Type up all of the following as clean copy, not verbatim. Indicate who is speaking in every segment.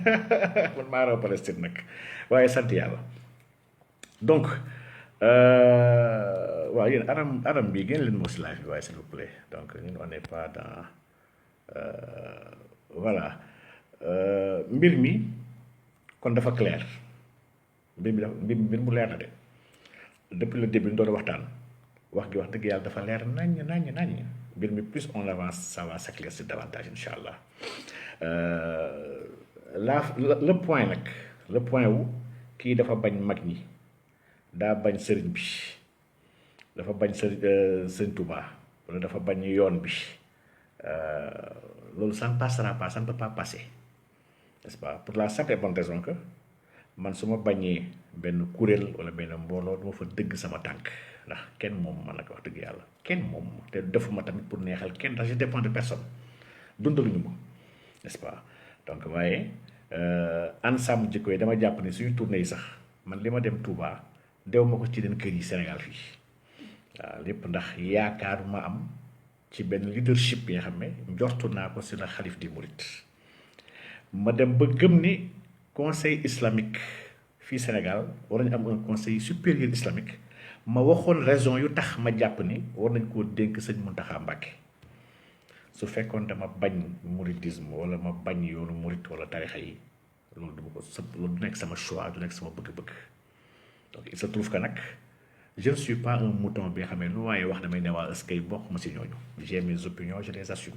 Speaker 1: man maa raw Palestine nag waaye sant yàlla donc waaw yéen aram bi génn leen moo si live bi waaye s'il vous plaît donc ñun on n'est pas dans voilà mbir mi kon dafa clair mbir mi dafa mbir mu leer na de depuis le début ñu doon waxtaan wax gi wax dëgg yàlla dafa leer naññ mbir mi plus on avance ça va s'éclaircir davantage incha allah le point nag le point wu kii dafa bañ mag ñi daa bañ sëriñ bi dafa bañ sëriñ Touba wala dafa bañ yoon bi loolu ça ne passera pas ça ne peut pas passer n'est-ce pas pour la simple et bonne raison que man su ma bañee benn kuréel wala benn mbooloo duma fa dëgg sama tànk ndax kenn moom man nag wax dëgg yàlla kenn moom te defuma tamit pour neexal kenn ndax je dépends de personne dundaluñu ma n'est-ce pas donc waaye ensemble jikko yi dama jàpp ni suñu tournée yi sax man li ma dem Touba dew ma ko ci leen kër yi Sénégal fii waaw lépp ndax yaakaar ma am ci benn leadership bi nga xam ne njortu naa ko si la xalif di murit ma dem ba gëm ni conseil islamique fii Sénégal war nañu am un conseil supérieur islamique ma waxoon raison yu tax ma jàpp ni war nañ koo dénk sëñ Mountakha Mbacké su fekkoon dama bañ mouridisme wala ma bañ yoonu murit wala tarixa yi loolu du ma ko loolu du nekk sama choix du nekk sama bëgg-bëgg donc il se trouve que nag je ne suis pas un mouton bi nga xam ne lu waaye wax damay ne waa est-ce que bokk ma si ñooñu j'ai mes opinions je les assume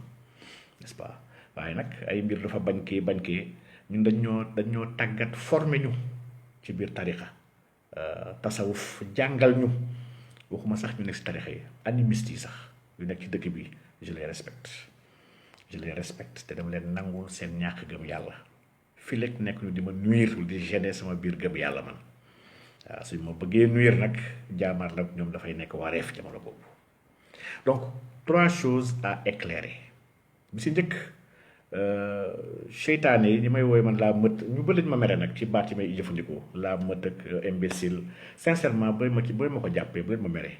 Speaker 1: n'est-ce pas waaye nag ay mbir dafa bañ kii ñun dañoo tàggat formé ñu ci biir tarixa tasawuf jàngal ñu waxuma sax ñu nekk si tarixa yi animiste yi sax yu nekk ci dëkk bi je les respecte te dama leen nangul seen ñàkk gëm yàlla fi lekk nekk ñu di ma nuire di gêner sama biir gëm yàlla man waaw suñ ma bëggee nuire nag jaamaar la ñoom dafay nekk wareef jamono boobu donc 3 choses à éclairer bi si njëkk seytaane yi ñi may wooy man laa mët ñu bëri ma mere nag ci baat yi may jëfandikoo laa mët ak imbécile sincèrement booy ma ko jàppee bu leen ma mere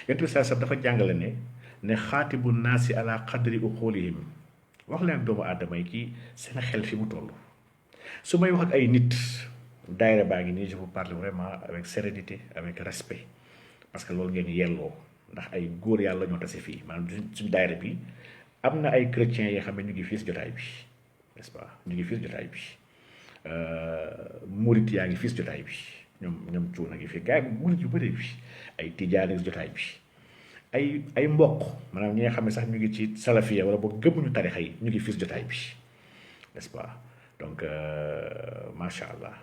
Speaker 1: yonent bi saa dafa jàngale ne xaatibu naasi ala qadri uqulihim wax leen doomu aadama yi kii seen xel fi mu toll su may wax ak ay nit daayira baa ngi nii je vous parle vraiment avec sérénité avec respect parce que loolu ngeen yelloo ndax ay góor yàlla ñoo tase fii maanaam suñu daayira bi am na ay chrétiens yoo xam ne ñu ngi fii si jotaay bi n'est-ce pas ñu ngi fii si jotaay bi murit yaa ngi fii si jotaay bi ñoom cuun a ngi fi gars yi murit yu bëri bi ay tijaan si jotaay bi ay mbokk maanaam ñi nga xam ne sax ñu ngi ci salafiya wala boog gëmuñu tarixa yi ñu ngi fii si jotaay bi n'est-ce pas donc macha allah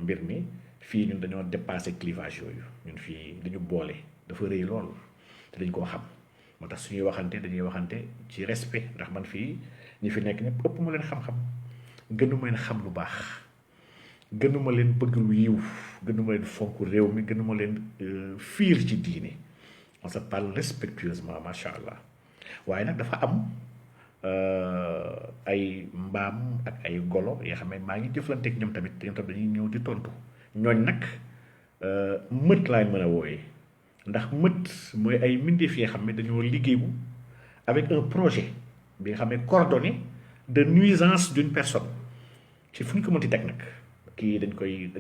Speaker 1: mbir mi fii ñun dañoo dépassé clivage yooyu ñun fii dañu boole dafa rëy lool te dañ koo xam moo tax suñuy waxante dañuy waxante ci respect ndax man fii ñi fi nekk ñëpp ëpp ma leen xam-xam gënuma leen xam lu baax gënuma leen bëgg lu yiw gënuma leen fonk réew mi gënuma leen fiir ci diine on se parle respectueusement macha allah waaye nag dafa am ay mbaam ak ay golo yoo xam ne maa ngi jëflanteeg ñoom tamit dañuy ñëw di tontu ñooñ nag mët laay mën a wooyee ndax mët mooy ay mbindeef yoo xam ne dañoo liggéeyu avec un projet bi nga xam ne coordonné de nuisance d'une personne ci fu ñu ko mënti teg nag kii dañ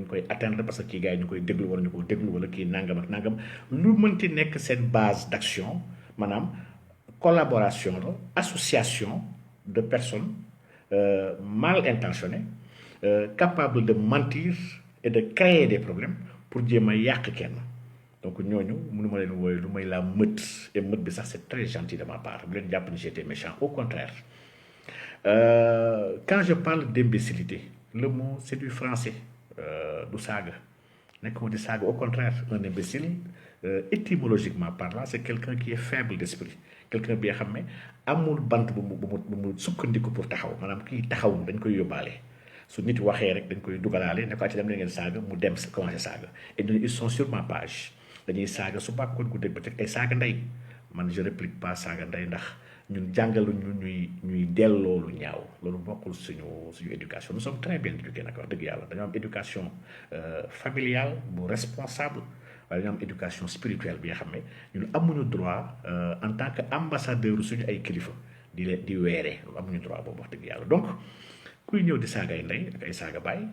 Speaker 1: koy atteindre parce que kii gars yi ñu koy déglu wala ñu ko déglu wala kii nangam ak nangam lu mënti nekk seen base d'action maanaam collaboration la association de personnes mal intentionnées capables de mentir et de créer des problèmes pour jéem a yàq kenn donc ñooñu mënu ma leen wooye lu may la mët et mët bi sax c'est très gentil de ma part bu leen jàpp ni j'étais méchant au contraire quand je parle d'imbécilité le mot c'est du français du saaga nekk ma di saaga au contraire un imbécile étymologiquement parlant c'est quelqu'un qui est faible d'esprit quelqu'un bi nga xam ne amul bant bu mu sukkandiku pour taxaw maanaam kii taxaw dañ koy yóbbaale su nit waxee rek dañ koy dugalaale ne ko ci dem la ngeen saaga mu dem commencé saaga et ñooñu ils sont sur ma page dañuy saaga su bàkkoon guddeeg ba teg ay saaga ndey man je réplique pas saaga ndey ndax ñun jàngaluñu ñuy delloo lu ñaaw loolu bokkul suñu éducation nous sommes très bien éduqués nag wax dëgg yàlla dañoo am éducation familiale bu responsable waaye dañoo am éducation spirituelle bi nga xam ne ñun amuñu droit en tant que ambassadeur suñu ay kilifa di weeree amuñu droit boobu wax dëgg yàlla donc kuy ñëw di saagay ndey ak ay saaga baay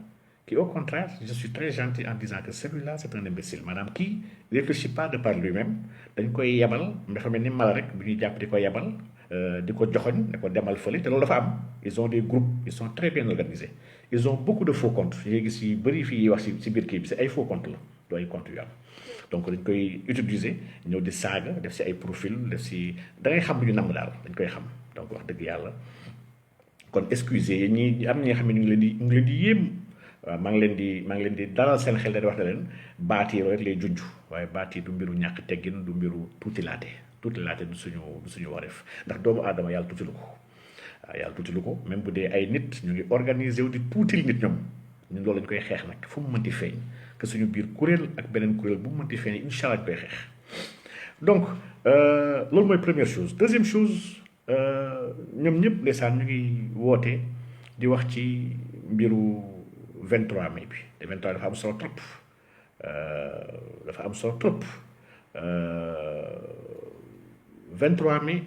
Speaker 1: qui au contraire je suis très gentil en disant que celui-là c'est un imbécile maanaam kii réfléchit pas de par lui-même dañ koy yebal dafa mel ni mala rek bu ñuy jàpp di ko yebal di ko joxoñ ne ko demal fële te loolu dafa am ils ont des groupes ils sont très bien organisés ils ont beaucoup de faux comptes j'ai gis yi bëri fii wax si biir kii bi c'est ay faux comptes la du ay comptes yu am donc dañ koy utiliser ñëw di saaga def si ay profil def si da ngay xam lu ñu namm daal dañ koy xam donc wax dëgg yàlla kon excusez ñi am ñi nga xam ne ñu ngi leen di yéem waaw maa ngi leen di dalal seen xel da wax na leen baat yi rek lay junj waaye baat yi du mbiru ñàkk teggin du mbiru tuuti laate du suñu wareef ndax doomu aadama yàlla tuutilu ko waaw yàlla tuutilu ko même bu dee ay nit ñu ngi organisé wu di tuutil nit ñoom ñun loolu lañ koy xeex nag fu mu mënti feeñ que suñu biir kuréel ak beneen kuréel bu mu mënti feeñ incha allah ñu koy xeex donc loolu mooy première chose deuxième chose ñoom ñëpp ndeysaan ñu ngi woote di wax ci mbiru 23 mai bi te 23 dafa am solo trop dafa am solo trop 23 mai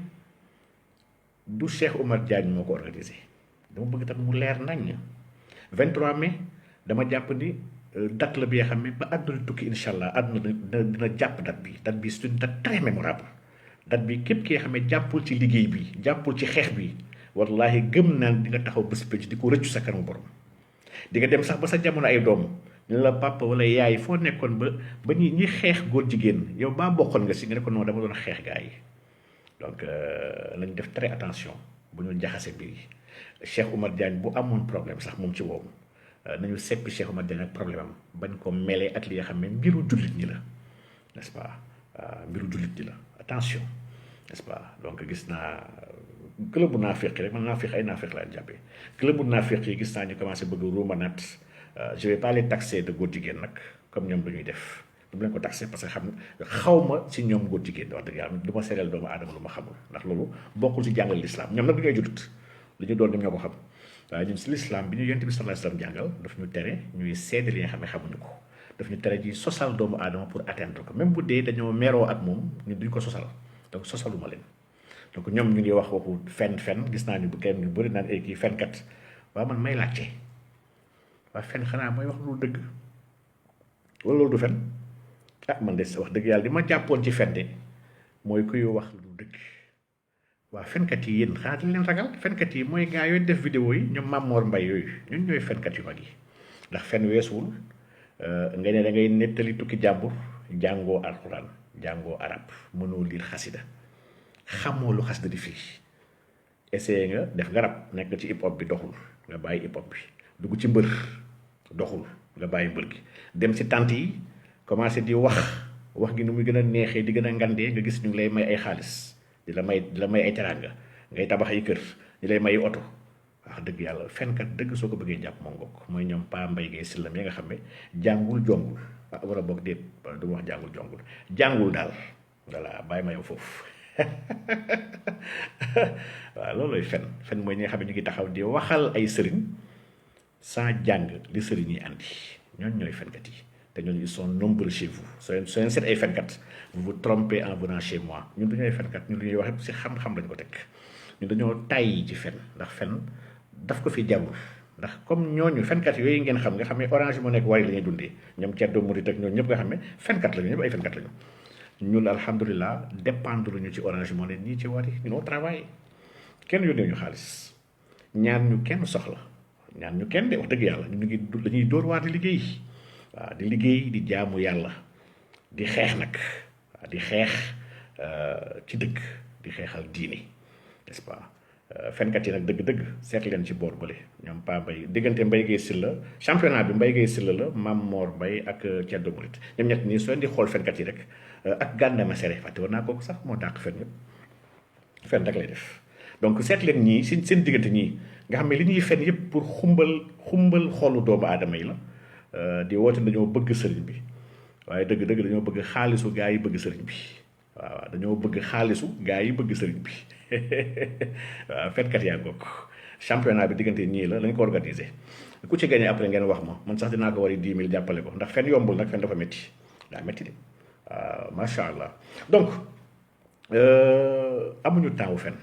Speaker 1: du Cheikh Oumar Diagne moo ko organisé dama bëgg tam mu leer nañ 23 mai dama jàpp ni date la bi nga xam ne ba àdduna tukki incha allah àdduna dina jàpp date bi c'est une date très mémorable date bi képp ki nga xam ne jàppul ci liggéey bi jàppul ci xeex bi wallahi gëm naan di nga taxaw bés pénc di ko rëccu sa kanamu borom di nga dem sax ba sa jamono ay doom ñu la papa wala yaay foo nekkoon ba ñi xeex góor jigéen yow baa bokkoon nga si nga ne ko non dama doon xeex gaa yi donc nañ def très attention bu ñu jaxase mbir yi Cheikh Oumar Diagne bu amoon problème sax moom ci woowu nañu seppi Cheikh Oumar Diagne ak problème am bañ ko mêler ak li nga xam ne mbiru jullit ñi la n'est-ce pas mbiru jullit ñi la attention n'est-ce pas donc gis naa club bu naafiq rek man naafiq ay naafiq laa jàppee club bu naafiq yi gis naa ñu commencé bëgg ruumanat je vais pas les taxer de góor jigéen nag comme ñoom lu ñuy def du ma leen ko taxé parce que xaw ma si ñoom góor jigéen wax dëgg yàlla du ma seedeel doomu aadama lu ma xamul ndax loolu bokkul si jàngal l'islam ñoom nag du ngay julit li ñu doon ñoom ñoo ko xam waaye ñun si l'islam bi ñu yonent bi sallallahu alayhi wasallam jàngal daf ñu tere ñuy seede li nga xam ne xamuñu ko daf ñu tere ji sosal doomu aadama pour atteindre ko même bu dee dañoo meroo ak moom ñu duñ ko sosal donc sosaluma leen donc ñoom ñu ngi wax waxu fen gis naa ñu bu kenn ñu bëri naan ay kii fenkat waaw man may laajte waaw fen xanaa mooy wax lu dëgg wala loolu du fen man de wax dëgg yàlla di ma jàppoon ci fen de mooy kuy wax lu dëgg waaw fenkat yi yéen xanaa dañ leen ragal fenkat yi mooy gaa yooyu def vidéo yi ñoom Mamor Mbay yooyu ñun ñooy fenkat yu mag yi ndax fen weesuwul nga ne da ngay nettali tukki jàmbur jàngoo alxuraan jàngoo arab mënoo liir xasida xamoo lu xasida di firi essayé nga def nga rab nekk ci hip hop bi doxul nga bàyyi hip hop bi dugg ci mbër doxul nga bàyyi mbër gi dem ci tànt yi commencé di wax gi nu muy gën a neexee di gën a ngandee nga gis ñu ngi lay may ay xaalis di la may ay teraanga ngay tabax ay kër di lay may oto wax dëgg yàlla fenkat dëgg soo ko bëggee jàpp moom ngokk mooy ñoom Pa Mbay Gay Silla mi nga xam ne jàngul jongul war a boog déet du ma wax jàngul jongul jàngul daal voilà bàyyi ma yow foofu waaw loolooy fen mooy ñi nga xam ne ñu ngi taxaw di waxal ay sëriñ sans jàng li sëriñ yi andi ñooñ ñooy fenkat yi te ñooñu ils sont nombreux chez vous soo leen seet ay fenkat vous vous trompez en venant chez moi ñun dañooy fenkat ñun li ñuy wax si xam-xam lañ ko teg ñun dañoo tàyyi ci fen ndax fen daf ko fi jarul ndax comme ñooñu fenkat yooyu ngeen xam nga xam ne Orange moo nekk wari la ñuy dundee ñoom Thierno Mouride ak ñooñu ñëpp nga xam ne fenkat lañu ñëpp ay fenkat lañu ñun alhamdulilah dépendre ñu ci Orange moo ne nii ci wari ñun au travail kenn yónnee ñu xaalis ñaan ñu kenn soxla ñaan ñu kenn de wax dëgg yàlla ñu ngi dañuy dóor waar di liggéey waaw di liggéey di jaamu yàlla di xeex nag waaw di xeex ci dëgg di xeexal diine n'est-ce pas fenkat yi nag dëgg-dëgg seet leen ci boor bële ñoom Pa Mbay diggante Mbay Gay Silla championnat bi Mbay Gay Silla la Mam Mor Mbay ak Thierno Mouride ñoom ñett nii soo leen di xool fenkat yi rek ak Gana Messere fàtte war naa kooku sax moo dàq fen yëpp fen rek lay def donc seet leen ñii seen diggante ñii nga xam ne li ñuy fen yëpp pour xumbal xolu doomu aadama yi la di woote dañoo bëgg sëriñ bi waaye dëgg-dëgg dañoo bëgg xaalisu gaa yi bëgg sëriñ bi waaw dañoo bëgg xaalisu gaa yi bëgg sëriñ bi waaw fenkat yaa bokk championnat bi diggante ñii la lañ ko organisé ku ci gagné après ngeen wax ma man sax dinaa ko war 10 000 jàppale ko ndax fen yombul nag fen dafa métti daa métti de waaw macha allah donc amuñu temps wu fen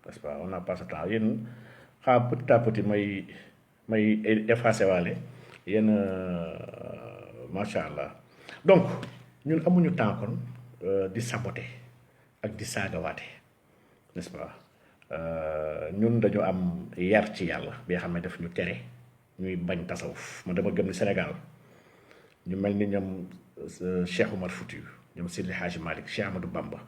Speaker 1: parce que on n'a pas ce temps yéen xaa petit à petit may effacé waale yenn macha allah. Donc ñun amuñu temps kon di saboter ak di saagawaate, n'est-ce pas. ñun dañu am yar ci yàlla bi nga xam ne daf ñu tere ñuy bañ tasawuf. man dama gëm ni Sénégal ñu mel ni ñoom Cheikh Omar Foutiyou, ñoom Seydi Hadji Malick, Cheikh Amadou Bamba,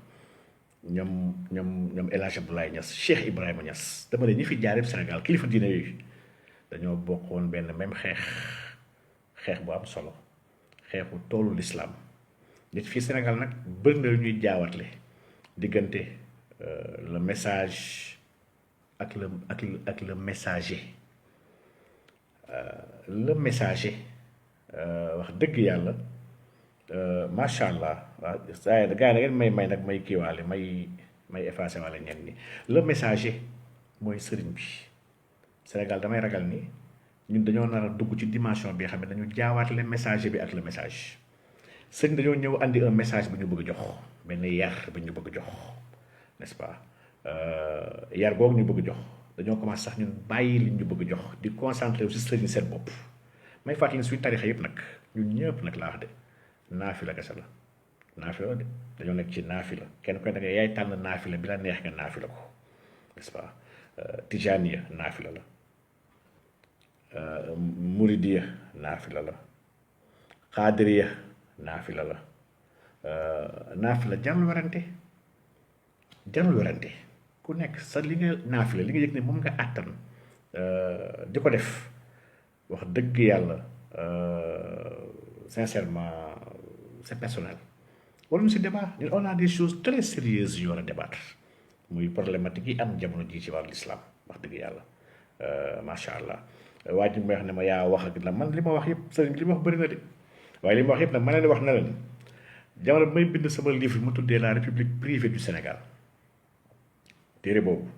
Speaker 1: ñoom El Hadj Abdoulaye Niass, Cheikh Ibrahima Niass, dama ne ñi fi jaar yëpp Sénégal kilifa diine yooyu dañoo bokkoon benn même xeex bu am solo, xeexu toolu l'islam. nit fii Sénégal nag bëri na lu ñuy jaawatle diggante le message ak le messager. Le messager wax dëgg yàlla macha allah waaw saa yi gars yi da ngeen may nag may kiiwaale may effacé waale ñenn ñi. Le messager mooy sëriñ bi. Sénégal damay ragal ni ñun dañoo nar a dugg ci dimension bi nga xam ne dañu jaawaatale messager bi ak le message. sëñ dañoo ñëw andi un message bu ñu bëgg jox benn yar bu ñu bëgg jox, n'est-ce pas. yar googu ñu bëgg jox dañoo commencé sax ñun bàyyi li ñu bëgg jox di concentré wu si sëriñ seen bopp. may fàttali ne suñu tarixa yëpp nag ñun ñëpp nag laa wax de naafila kese la, naafila de dañoo nekk ci naafila. kenn koy da nga yaay tànn naafila bi la neex nga naafila ko, n'est-ce pas. Tijaniya naafila la, Muridiya naafila la, Xaadiriya naafila la. naafila jarul werante ku nekk sa li nga naafila li nga yëg ne moom nga àttan di ko def. wax dëgg yàlla sincèrement c'est personnel. wala si débat ñun on a des choses très sérieuses yu war a débattre muy problématique yi am jamono ji ci wàllu islam. wax dëgg yàlla macha allah waa ji may wax ne ma yaa wax ak la man li ma wax yëpp sëriñ li ma wax bëri na de waaye li ma wax yëpp nag ma leen di wax na leen jamono bi may bind sama livre mu tuddee la République privée du Sénégal. téere boobu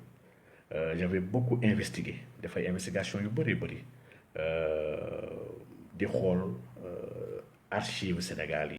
Speaker 1: j'avais beaucoup investigué dafay investigation yu bëri di xool archive Sénégal yi